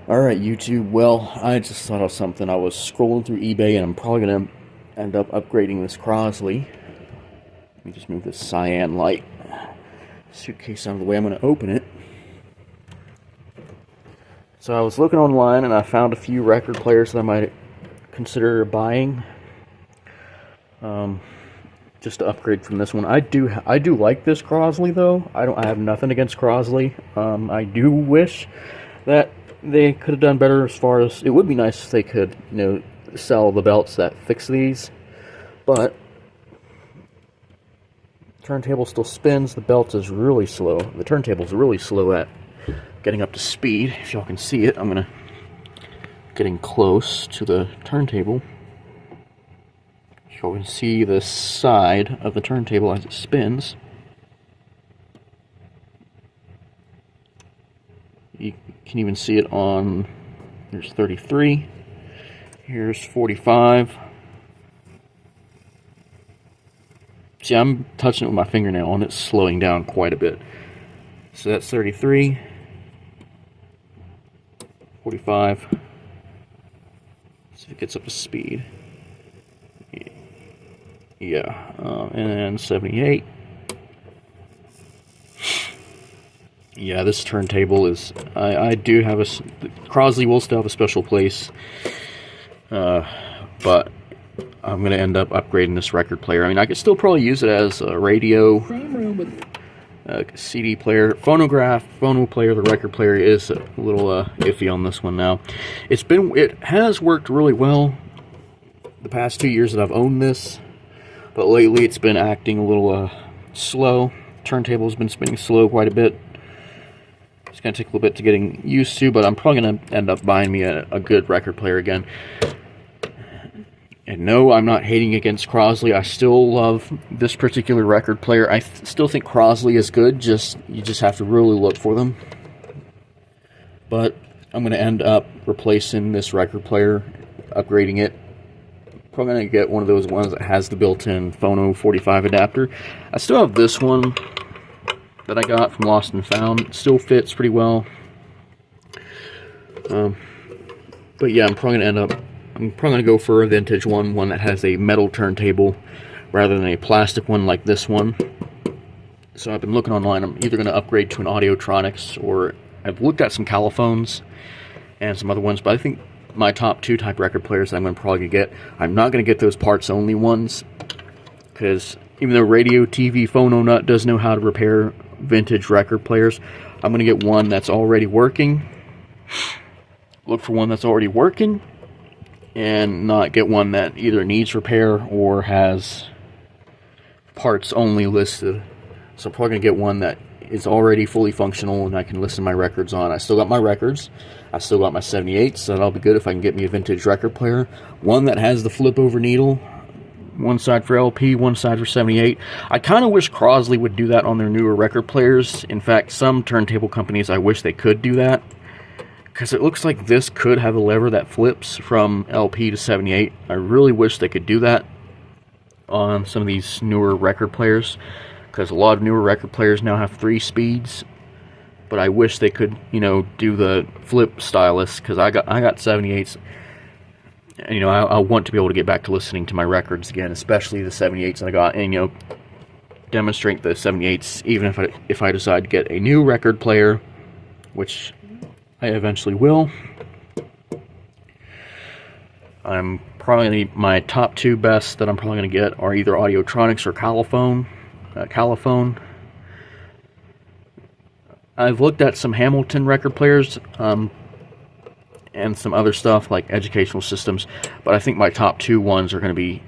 Alright, YouTube, well, I just thought of something. I was scrolling through eBay and I'm probably going to end up upgrading this Crosley. Let me just move this cyan light suitcase out of the way. I'm going to open it. So I was looking online and I found a few record players that I might consider buying. Just to upgrade from this one. I do like this Crosley though. I have nothing against Crosley. I do wish that they could have done better as far as, it would be nice if they could, sell the belts that fix these, but turntable still spins. The belt is really slow. The turntable is really slow at getting up to speed. If y'all can see it, I'm getting close to the turntable. Y'all can see the side of the turntable as it spins. You can even see it on, there's 33, here's 45. See, I'm touching it with my fingernail and it's slowing down quite a bit. So that's 33, 45, see if it gets up to speed. Yeah, and 78. Yeah, this turntable is, I do have Crosley will still have a special place, but I'm going to end up upgrading this record player. I mean, I could still probably use it as a radio, CD player, phonograph, phono player. The record player is a little iffy on this one now. It has worked really well the past 2 years that I've owned this, but lately it's been acting a little slow. Turntable's been spinning slow quite a bit. It's going to take a little bit to getting used to, but I'm probably going to end up buying me a good record player again. And no, I'm not hating against Crosley. I still love this particular record player. I still think Crosley is good, you just have to really look for them. But I'm going to end up replacing this record player, upgrading it. Probably going to get one of those ones that has the built-in Phono 45 adapter. I still have this one that I got from Lost and Found. It still fits pretty well. But yeah, I'm probably going to go for a vintage one that has a metal turntable rather than a plastic one like this one. So I've been looking online. I'm either going to upgrade to an audiotronics, or I've looked at some caliphones and some other ones, but I think my top two type record players that I'm going to probably get, I'm not going to get those parts only ones, because even though Radio TV Phono Nut does know how to repair vintage record players, I'm going to get one that's already working. Look for one that's already working, and not get one that either needs repair or has parts only listed. So I'm probably going to get one that is already fully functional and I can listen to my records on. I still got my records. I still got my 78s, so that'll be good if I can get me a vintage record player. One that has the flip over needle. One side for LP, one side for 78. I kind of wish Crosley would do that on their newer record players. In fact, some turntable companies, I wish they could do that, because it looks like this could have a lever that flips from LP to 78. I really wish they could do that on some of these newer record players, because a lot of newer record players now have 3 speeds. But I wish they could, do the flip stylus, because I got 78s. And, I want to be able to get back to listening to my records again, especially the 78s that I got, and, demonstrate the 78s, even if I decide to get a new record player, which I eventually will. I'm probably, my top 2 best that I'm probably going to get are either audiotronics or califone. I've looked at some Hamilton record players, and some other stuff like educational systems, but I think my top 2 ones are going to be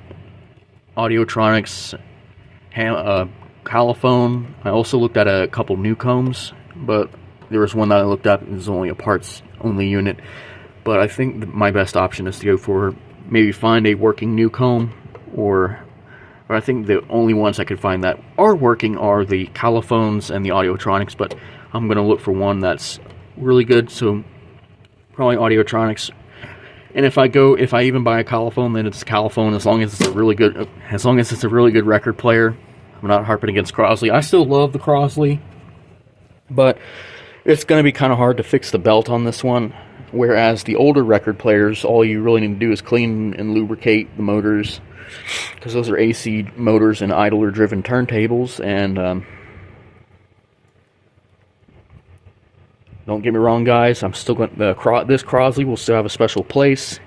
audiotronics, califone. I also looked at a couple Newcombs, but there was one that I looked at, it was only a parts only unit. But I think my best option is to go for, maybe find a working Newcomb, or I think the only ones I could find that are working are the caliphones and the audiotronics, but I'm going to look for one that's really good, so probably audiotronics. And if I even buy a caliphone, then it's a caliphone, as long as it's a really good record player. I'm not harping against Crosley. I still love the Crosley, but it's going to be kind of hard to fix the belt on this one. Whereas the older record players, all you really need to do is clean and lubricate the motors, because those are AC motors and idler-driven turntables. And don't get me wrong, guys, I'm still going. This Crosley will still have a special place,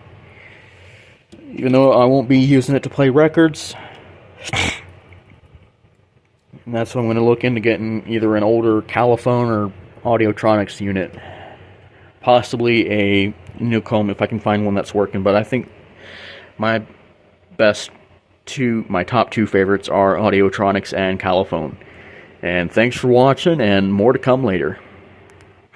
even though I won't be using it to play records. And that's what I'm going to look into getting, either an older califone or audiotronics unit. Possibly a Newcomb if I can find one that's working, but I think my top two favorites are audiotronics and califone. And thanks for watching, and more to come later.